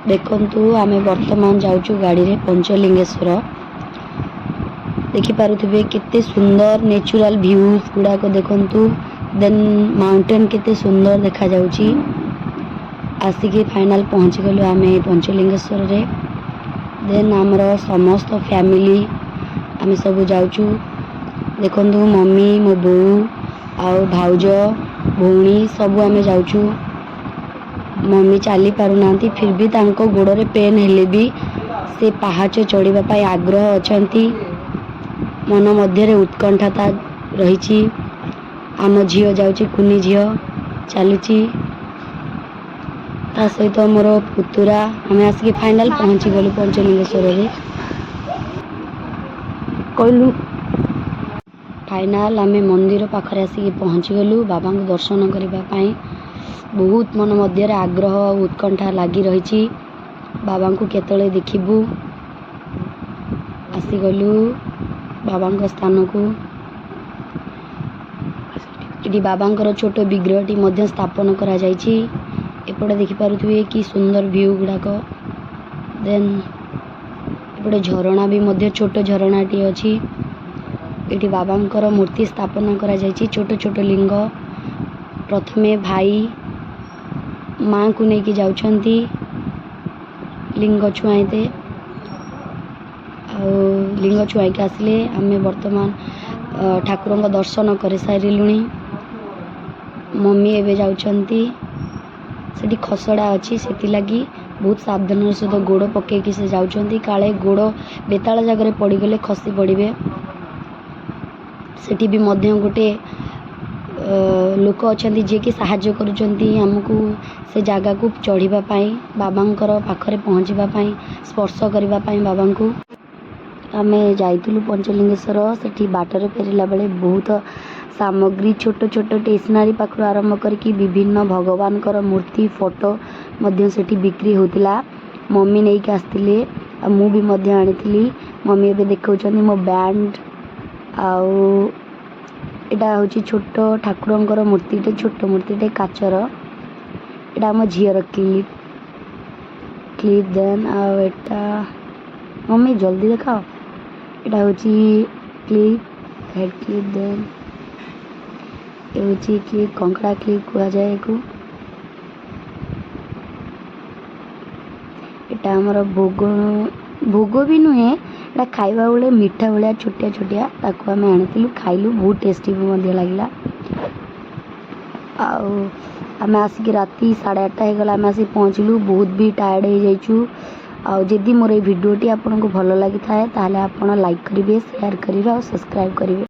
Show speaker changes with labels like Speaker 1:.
Speaker 1: देखंतु आमे वर्तमान जाउछु गाड़ी रे पंचलिंगेश्वर देखि पारुथिबे केते सुंदर नेचुरल व्यूज गुडा को देखंतु देन माउंटेन केते सुंदर देखा जाउची आसिके फाइनल पहुंच गलु आमे पंचलिंगेश्वर रे देन हमरो समस्त फैमिली आमे सब जाउछु देखंतु मम्मी मो बो आ भाउज भौणी सब आमे जाउछु मम्मी चली पारु नांती फिर भी तांको गोड़े पेन हेले भी से पहाच चढ़ा पाई आग्रह अछंती मन मध्य उत्कंठा रही आम झील जाऊँगी कुनी झील चलुची सहित मोर पुतुरा हमें आसिक फाइनल पहुँची गलु पंचलिंगेश्वर रे कहलु फाइनल आमे मंदिर पाखरे आसिक पहुँची गलु बाबा को दर्शन करने बहुत मन मध्य आग्रह उत्कंठा लगी रही बाबा को केतले देखिबू आसीगलु बाबा स्थान को ये बाबा छोट विग्रह स्थापन करा जायछि एपटे देखि पारुथिबे कि सुंदर व्यू गुड़ाक देन एपटे झरणा भी मध्य छोट झरणाटी अछि एटी बाबा मूर्ति स्थापन करा जायछि छोट छोट लिंग प्रथमे भाई माँ को लेकिन जाउछंती लिंग छुआईते लिंग छुआई के आसिले आमे वर्तमान ठाकुर दर्शन कर सारिलुणी मम्मी एवं जाउछंती सेठी खसड़ा अच्छी से लगी बहुत सावधान सहित गोड़ पकईकि से जाउछंती काले गोड़ बेताल जगह पड़गले खसी पड़े सेठी भी मध्य गोटे लोक अच्छा जी कि साहाय्य करमको से जगह को चढ़ाई बाबा पाखरे पहुँचापी स्पर्श करने बाबा को आम जाइलु पंचलिंगेश्वर से बाटर फेरला बेले बहुत सामग्री छोट छोट स्टेशनरी पाखु आरंभ करके विभिन्न भगवान मूर्ति फोटो से बिक्री होता मम्मी नहीं कि आसते मु भी आनी मम्मी ए देखा मो बैंड आउ एटा हूँ छोट ठाकुर मूर्ति छोट मूर्ति काचर एटा आम झीर क्लिप क्लिप देन आटा मम्मी जल्दी देखाओ एटा हूँ क्लिप हेड क्लिप देन ये हूँ क्लिप कंकड़ा क्लिप कह जाए एटा आमर भोग भोग भी नुहे एटा खाइबा बेले मीठा भाया छोटिया छोटिया ताको आम आनी खाइलु बहुत टेस्टी भी लगे आम आसिक राति 8:30 होगला आम आसिक पहुँचलु बहुत भी टायर्ड हो जाइछु आदि मोर ये भिडियोटी आपको भल लगी था आप लाइक करेंगे शेयर करेंगे और सब्सक्राइब करेंगे।